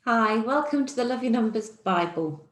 Hi, welcome to the Love Your Numbers Bible.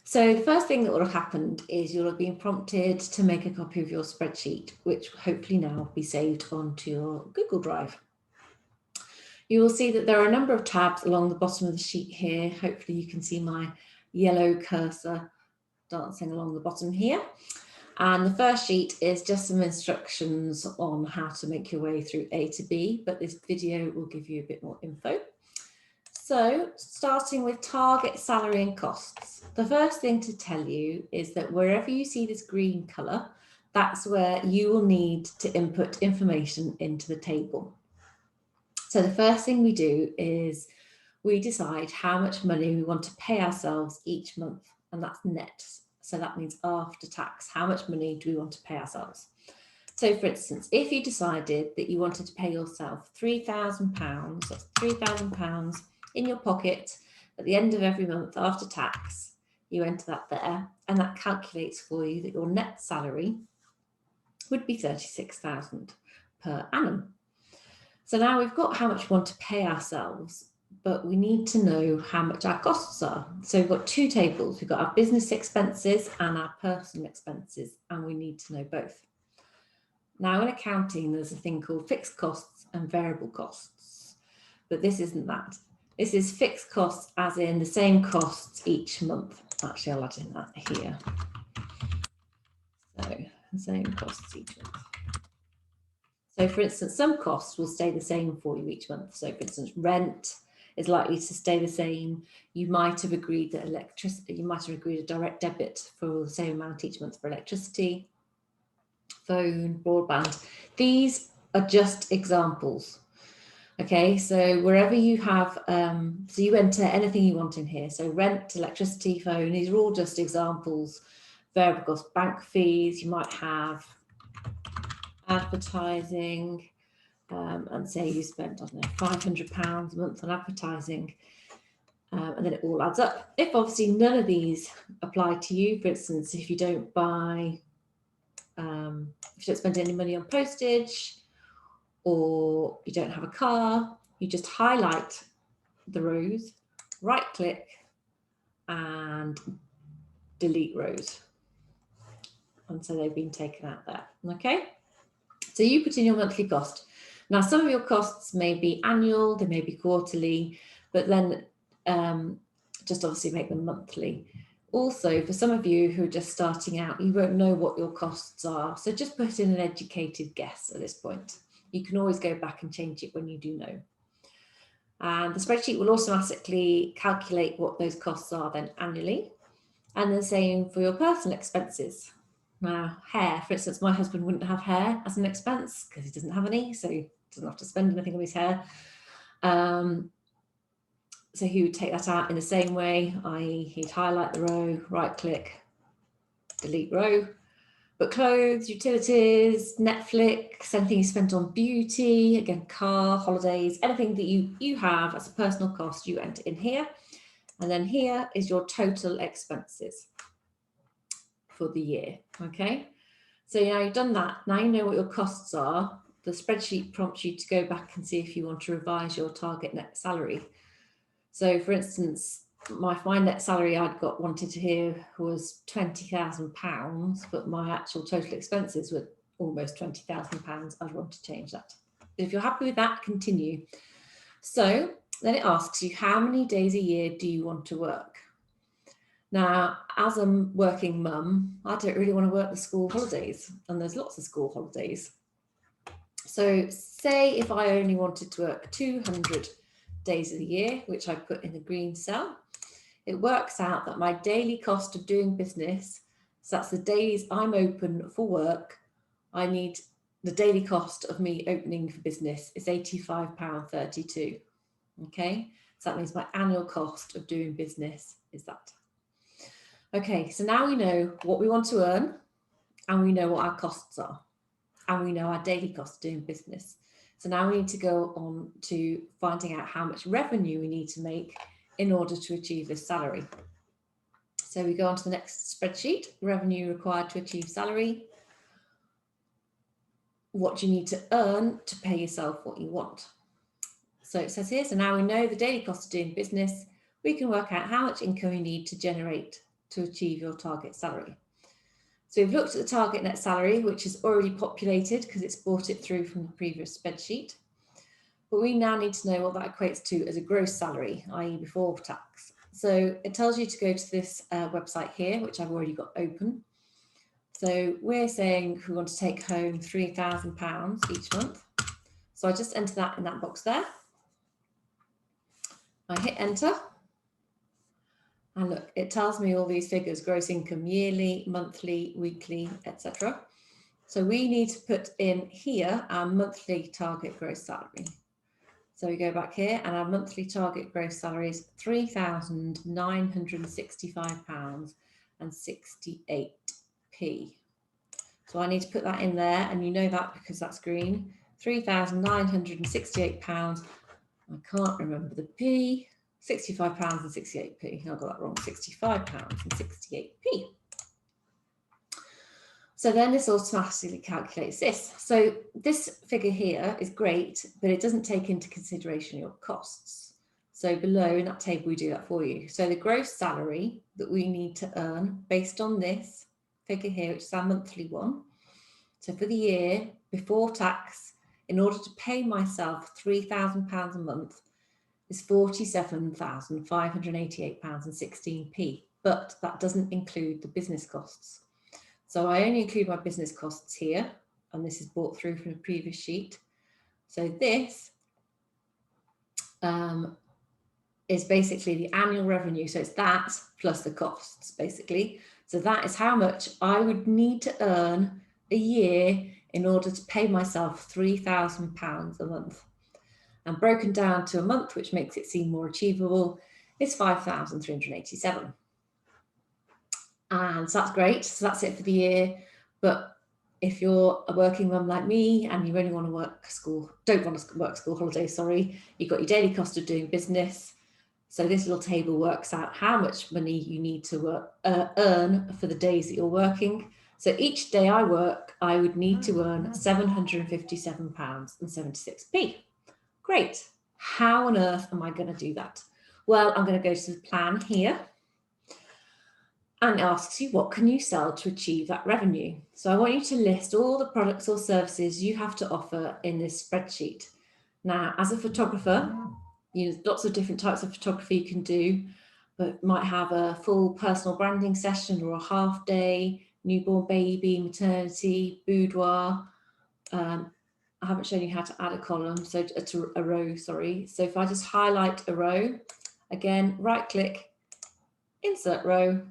So the first thing that will have happened is you'll have been prompted to make a copy of your spreadsheet, which will hopefully now be saved onto your Google Drive. You will see that there are a number of tabs along the bottom of the sheet here. Hopefully you can see my yellow cursor dancing along the bottom here. And the first sheet is just some instructions on how to make your way through A to B, but this video will give you a bit more info. So starting with target salary and costs, the first thing to tell you is that wherever you see this green colour, that's where you will need to input information into the table. So the first thing we do is we decide how much money we want to pay ourselves each month, and that's net. So that means after tax, how much money do we want to pay ourselves? So for instance, if you decided that you wanted to pay yourself £3,000, that's £3,000 in your pocket at the end of every month after tax, you enter that there, and that calculates for you that your net salary would be 36,000 per annum. So now we've got how much we want to pay ourselves, but we need to know how much our costs are. So we've got two tables. We've got our business expenses and our personal expenses, and we need to know both. Now in accounting, there's a thing called fixed costs and variable costs, but this isn't that. This is fixed costs as in the same costs each month. Actually, I'll add in that here. So the same costs each month. So for instance, some costs will stay the same for you each month. So for instance, rent is likely to stay the same. You might have agreed that you might have agreed a direct debit for the same amount each month for electricity, phone, broadband. These are just examples. Okay, so wherever you have, so you enter anything you want in here. So rent, electricity, phone, these are all just examples. Variable cost, bank fees, you might have advertising, and say you spent, I don't know, £500 a month on advertising, and then it all adds up. If obviously none of these apply to you, for instance, if you don't buy, if you don't spend any money on postage, or you don't have a car, you just highlight the rows, right click and delete rows. And so they've been taken out there, okay? So you put in your monthly cost. Now, some of your costs may be annual, they may be quarterly, but then just obviously make them monthly. Also, for some of you who are just starting out, you won't know what your costs are. So just put in an educated guess at this point. You can always go back and change it when you do know. And the spreadsheet will automatically calculate what those costs are then annually. And the same for your personal expenses. Now, hair, for instance, my husband wouldn't have hair as an expense because he doesn't have any, so he doesn't have to spend anything on his hair. So he would take that out in the same way, i.e. he'd highlight the row, right click, delete row. But clothes, utilities, Netflix, anything you spent on beauty, again, car, holidays, anything that you have as a personal cost, you enter in here. And then here is your total expenses for the year, okay? So now you've done that, now you know what your costs are. The spreadsheet prompts you to go back and see if you want to revise your target net salary. So for instance, my net salary wanted to hear was £20,000, but my actual total expenses were almost £20,000. I'd want to change that. If you're happy with that, continue. So then it asks you, how many days a year do you want to work? Now, as a working mum, I don't really want to work the school holidays, and there's lots of school holidays. So say if I only wanted to work 200 days of the year, which I put in the green cell, it works out that my daily cost of doing business, so that's the days I'm open for work, I need the daily cost of me opening for business is £85.32. Okay, so that means my annual cost of doing business is that. Okay, so now we know what we want to earn, and we know what our costs are, and we know our daily cost of doing business. So now we need to go on to finding out how much revenue we need to make in order to achieve this salary. So we go on to the next spreadsheet, revenue required to achieve salary. What do you need to earn to pay yourself what you want? So it says here, so now we know the daily cost of doing business. we can work out how much income you need to generate to achieve your target salary. So we've looked at the target net salary, which is already populated because it's brought it through from the previous spreadsheet. But we now need to know what that equates to as a gross salary, i.e. before tax. So it tells you to go to this website here, which I've already got open. So we're saying we want to take home £3,000 each month. So I just enter that in that box there. I hit enter. And look, it tells me all these figures: gross income yearly, monthly, weekly, etc. So we need to put in here our monthly target gross salary. So we go back here and our monthly target gross salary is £3,965.68p. So I need to put that in there, and you know that because that's green. £3,968. I can't remember the p. £65.68p. I got that wrong. £65.68p. So then this automatically calculates this. So this figure here is great, but it doesn't take into consideration your costs. So below in that table, we do that for you. So the gross salary that we need to earn based on this figure here, which is our monthly one. So for the year before tax, in order to pay myself £3,000 a month, is £47,588.16p, but that doesn't include the business costs. So I only include my business costs here, and this is brought through from the previous sheet. So this is basically the annual revenue. So it's that plus the costs, basically. So that is how much I would need to earn a year in order to pay myself £3,000 a month. And broken down to a month, which makes it seem more achievable, is 5,387. And so that's great. So that's it for the year. But if you're a working mum like me and you only want to don't want to work school holidays, sorry, you've got your daily cost of doing business. So this little table works out how much money you need to earn for the days that you're working. So each day I work, I would need to earn £757.76p. Great. How on earth am I going to do that? Well, I'm going to go to the plan here, and it asks you, what can you sell to achieve that revenue? So I want you to list all the products or services you have to offer in this spreadsheet. Now, as a photographer, lots of different types of photography you can do, but might have a full personal branding session or a half day, newborn baby, maternity, boudoir. I haven't shown you how to add a column, so a row, sorry. So if I just highlight a row, again, right click, insert row,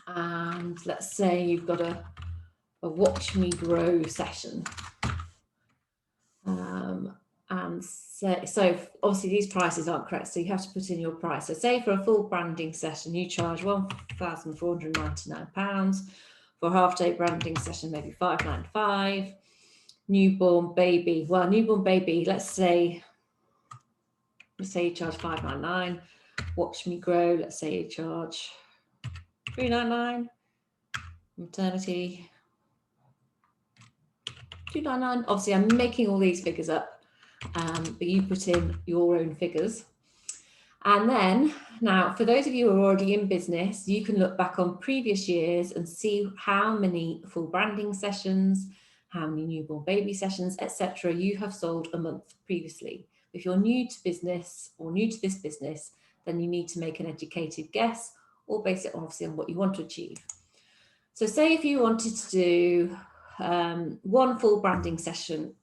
and let's say you've got a watch me grow session. And so obviously these prices aren't correct, so you have to put in your price. So say for a full branding session, you charge £1,499. For a half day branding session, maybe £595. Newborn baby, well, newborn baby, let's say you charge £599. Watch me grow, let's say you charge £399. Maternity, £299. Obviously, I'm making all these figures up, but you put in your own figures. And then, now, for those of you who are already in business, you can look back on previous years and see how many full branding sessions, how many newborn baby sessions, etc. you have sold a month previously. If you're new to business or new to this business, then you need to make an educated guess or base it obviously on what you want to achieve. So say if you wanted to do one full branding session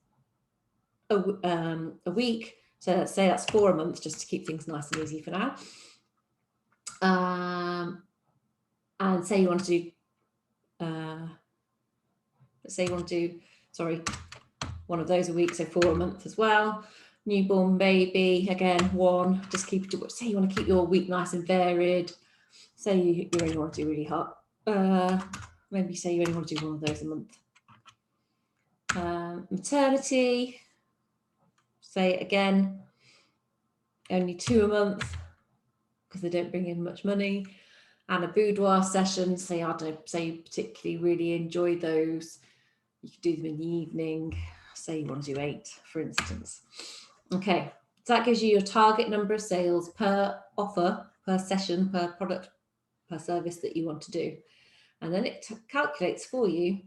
a week, so let's say that's 4 a month, just to keep things nice and easy for now. And say you want to do, let's say you want to do, sorry, one of those a week, so 4 a month as well. Newborn baby, again, 1, just keep it, say you want to keep your week nice and varied. Say you only want to do really hot. Maybe say you only want to do one of those a month. Maternity, say again, only 2 a month because they don't bring in much money. And a boudoir session, say, I don't say you particularly really enjoy those. You could do them in the evening. Say you want to do 8, for instance. Okay, So that gives you your target number of sales per offer, per session, per product, per service that you want to do. And then it calculates for you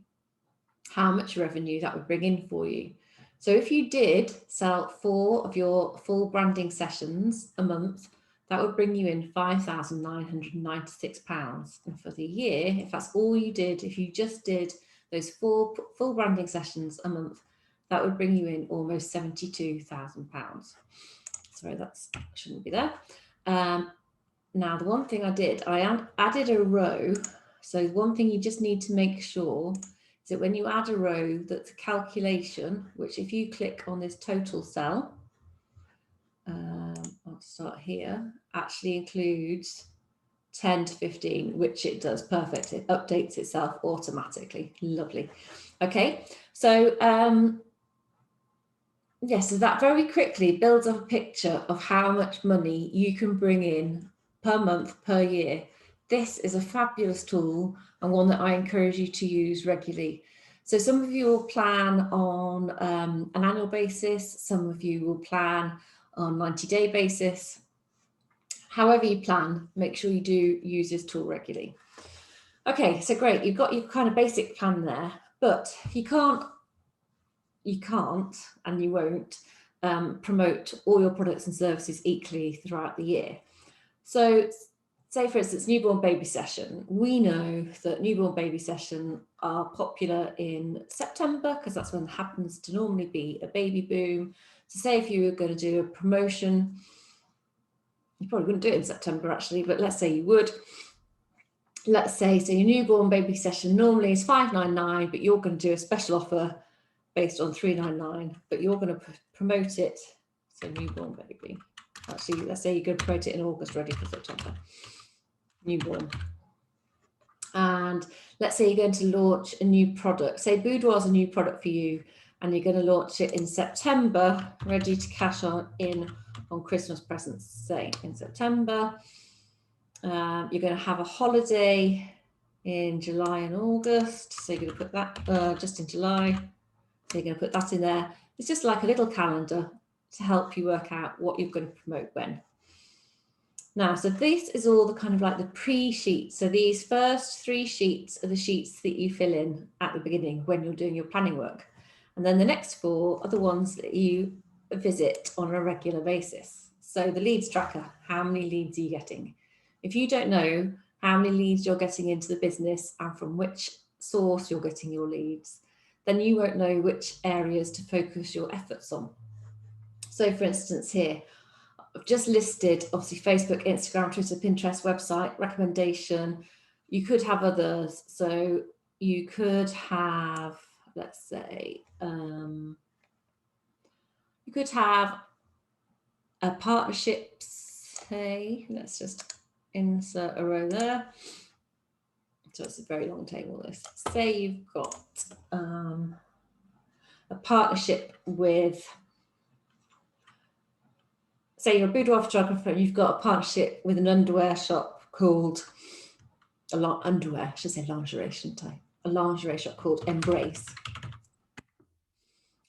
how much revenue that would bring in for you. So if you did sell 4 of your full branding sessions a month, that would bring you in £5,996. And for the year, if that's all you did, if you just did those 4 full branding sessions a month, that would bring you in almost £72,000. Sorry, that shouldn't be there. Now, the one thing I did, I added a row. So one thing you just need to make sure is that when you add a row, that the calculation, which if you click on this total cell, I'll start here, actually includes 10 to 15, which it does. Perfect. It updates itself automatically. Lovely. Okay, so yes, so that very quickly builds up a picture of how much money you can bring in per month, per year. This is a fabulous tool and one that I encourage you to use regularly. So some of you will plan on an annual basis, some of you will plan on 90-day basis. However you plan, make sure you do use this tool regularly. Okay, so great, you've got your kind of basic plan there, but you can't and you won't promote all your products and services equally throughout the year. So say for instance, newborn baby session. We know that newborn baby session are popular in September because that's when there happens to normally be a baby boom. So say if you were going to do a promotion, you probably wouldn't do it in September actually, but let's say you would. Let's say, so your newborn baby session normally is £599, but you're going to do a special offer based on £399, but you're going to promote it. So newborn baby. Actually, let's say you're going to promote it in August, ready for September. Newborn. And let's say you're going to launch a new product. Say Boudoir is a new product for you, and you're going to launch it in September, ready to cash in on Christmas presents. Say in September. You're going to have a holiday in July and August. So you're going to put that just in July. So you're going to put that in there. It's just like a little calendar to help you work out what you're going to promote when. Now, so this is all the kind of like the pre-sheets. So these first 3 sheets are the sheets that you fill in at the beginning when you're doing your planning work. And then the next 4 are the ones that you visit on a regular basis. So the leads tracker, how many leads are you getting? If you don't know how many leads you're getting into the business and from which source you're getting your leads, then you won't know which areas to focus your efforts on. So for instance here, I've just listed obviously Facebook, Instagram, Twitter, Pinterest, website, recommendation. You could have others. So you could have, let's say, you could have a partnerships, say, let's just insert a row there. So it's a very long table this. Say you've got a partnership with, say you're a boudoir photographer and you've got a partnership with an underwear shop called, underwear, I should say lingerie, shouldn't I? A lingerie shop called Embrace.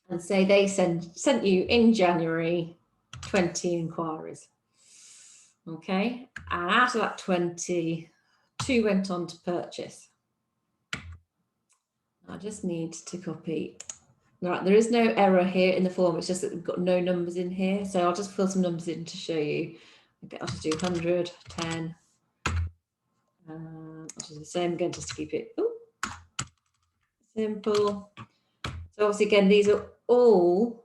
And say they sent you in January 20 inquiries. Okay, and out of that 20, 2 went on to purchase. I just need to copy. Right, there is no error here in the form, it's just that we've got no numbers in here. So I'll just fill some numbers in to show you. Okay, I'll just do 100, 10. I'll just do the same again just to keep it simple. So obviously again, these are all,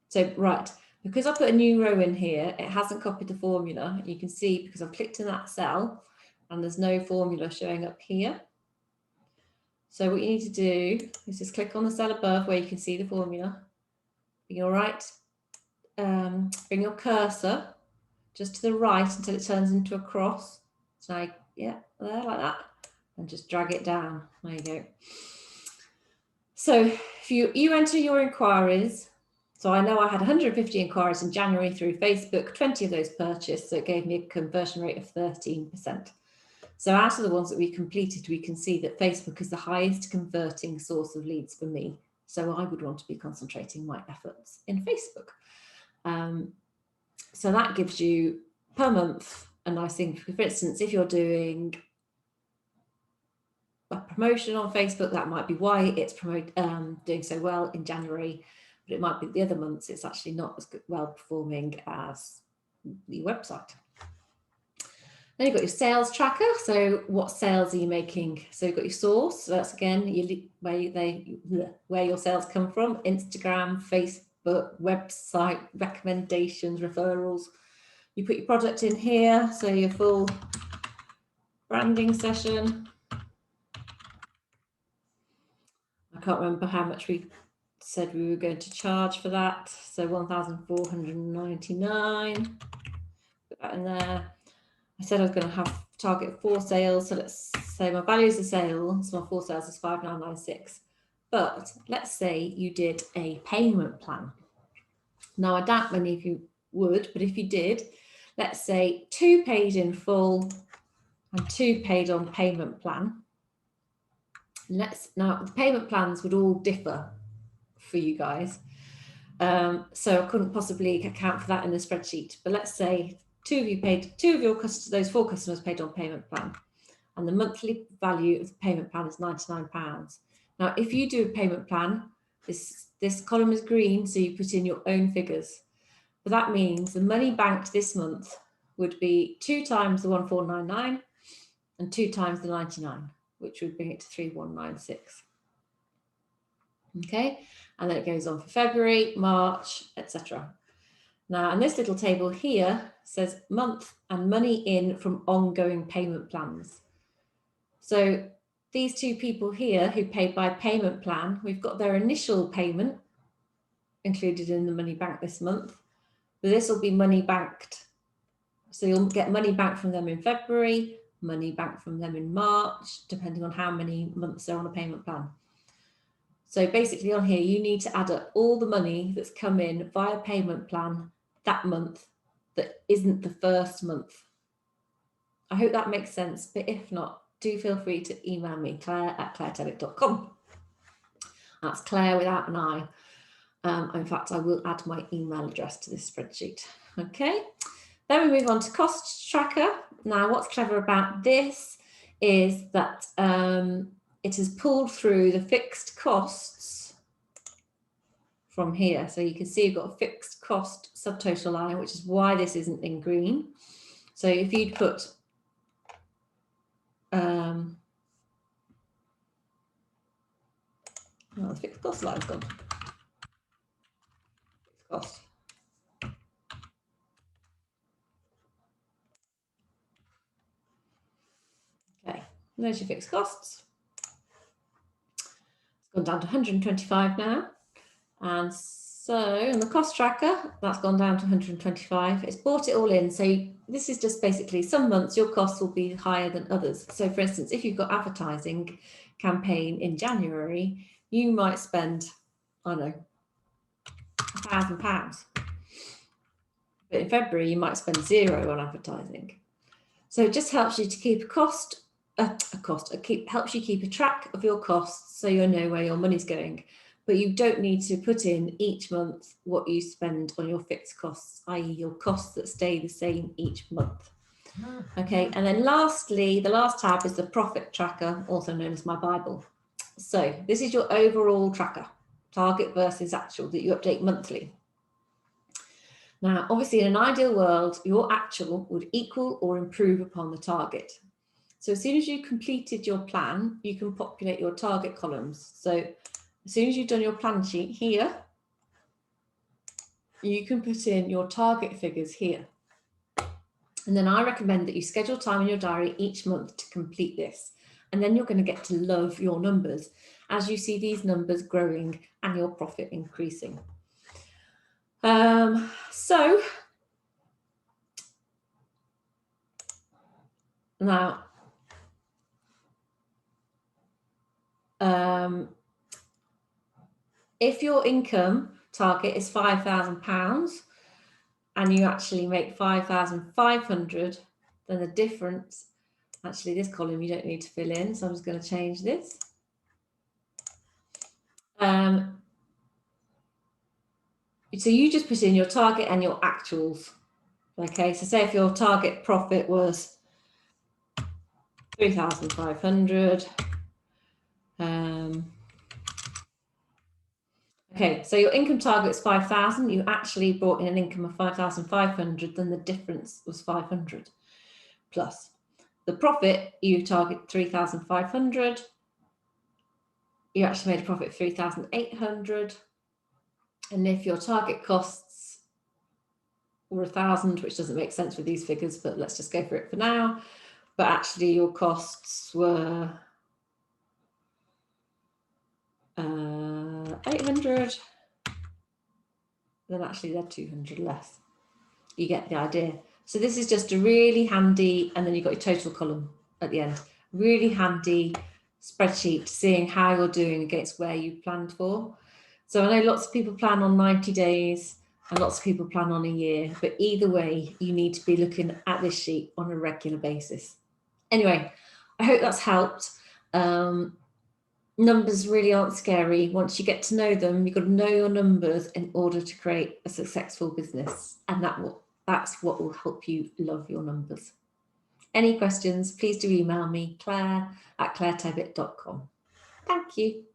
so right, because I put a new row in here, it hasn't copied the formula. You can see because I've clicked in that cell and there's no formula showing up here. So what you need to do is just click on the cell above where you can see the formula. Bring your cursor just to the right until it turns into a cross. So I, yeah, there like that, and just drag it down. There you go. So if you enter your inquiries, so I know I had 150 inquiries in January through Facebook, 20 of those purchased, so it gave me a conversion rate of 13%. So out of the ones that we completed, we can see that Facebook is the highest converting source of leads for me. So I would want to be concentrating my efforts in Facebook. So that gives you per month a nice thing. For instance, if you're doing a promotion on Facebook, that might be why it's doing so well in January, but it might be the other months it's actually not as well performing as the website. Then you've got your sales tracker. So what sales are you making? So you've got your source. So that's again where your sales come from: Instagram, Facebook, website, recommendations, referrals. You put your product in here, so your full branding session. I can't remember how much we said we were going to charge for that. So 1,499. Put that in there. I said I was going to have target 4 sales. So let's say my values of sales, my 4 sales is 5,996. But let's say you did a payment plan. Now, I doubt many of you would, but if you did, let's say 2 paid in full and 2 paid on payment plan. Now the payment plans would all differ for you guys. So I couldn't possibly account for that in the spreadsheet, but let's say 2 of you paid, 2 of your customers, those 4 customers paid on payment plan, and the monthly value of the payment plan is £99. Now, if you do a payment plan, this column is green, so you put in your own figures. But that means the money banked this month would be 2 times the 1,499 and 2 times the 99, which would bring it to 3,196. Okay, and then it goes on for February, March, etc. Now, and this little table here says month and money in from ongoing payment plans. So these 2 people here who paid by payment plan, we've got their initial payment included in the money bank this month, but this will be money banked. So you'll get money back from them in February, money back from them in March, depending on how many months they're on a payment plan. So basically on here, you need to add up all the money that's come in via payment plan that month that isn't the first month. I hope that makes sense, but if not, do feel free to email me, claire@clairetennant.com. That's Claire without an I. In fact, I will add my email address to this spreadsheet. Okay, then we move on to cost tracker. Now, what's clever about this is that it has pulled through the fixed costs from here. So you can see you've got a fixed cost subtotal line, which is why this isn't in green. So if you'd put the fixed cost line's gone. Fixed cost. Okay, there's your fixed costs. It's gone down to 125 now. And so in the cost tracker, that's gone down to 125. It's brought it all in. So this is just basically some months your costs will be higher than others. So for instance, if you've got advertising campaign in January, you might spend, I don't know, £1,000. But in February, you might spend 0 on advertising. So it just helps you to keep helps you keep a track of your costs so you know where your money's going. But you don't need to put in each month what you spend on your fixed costs, i.e. your costs that stay the same each month. Okay, and then lastly, the last tab is the profit tracker, also known as My Bible. So this is your overall tracker, target versus actual, that you update monthly. Now, obviously, in an ideal world, your actual would equal or improve upon the target. So as soon as you completed your plan, you can populate your target columns. So as soon as you've done your plan sheet here, you can put in your target figures here. And then I recommend that you schedule time in your diary each month to complete this. And then you're going to get to love your numbers as you see these numbers growing and your profit increasing. So now, if your income target is £5,000 and you actually make 5,500, then the difference, actually this column you don't need to fill in, so I'm just going to change this. So you just put in your target and your actuals. Okay, so say if your target profit was 3,500. Okay, so your income target is 5,000. You actually brought in an income of 5,500, then the difference was 500 plus. The profit, you target 3,500. You actually made a profit of 3,800. And if your target costs were 1,000, which doesn't make sense with these figures, but let's just go for it for now. But actually your costs were 800, then actually they're 200 less. You get the idea. So this is just a really handy, and then you've got your total column at the end. Really handy spreadsheet seeing how you're doing against where you planned for. So I know lots of people plan on 90 days and lots of people plan on a year, but either way, you need to be looking at this sheet on a regular basis. Anyway, I hope that's helped. Numbers really aren't scary. Once you get to know them, you've got to know your numbers in order to create a successful business. And that's what will help you love your numbers. Any questions, please do email me, claire@clairetebbit.com. Thank you.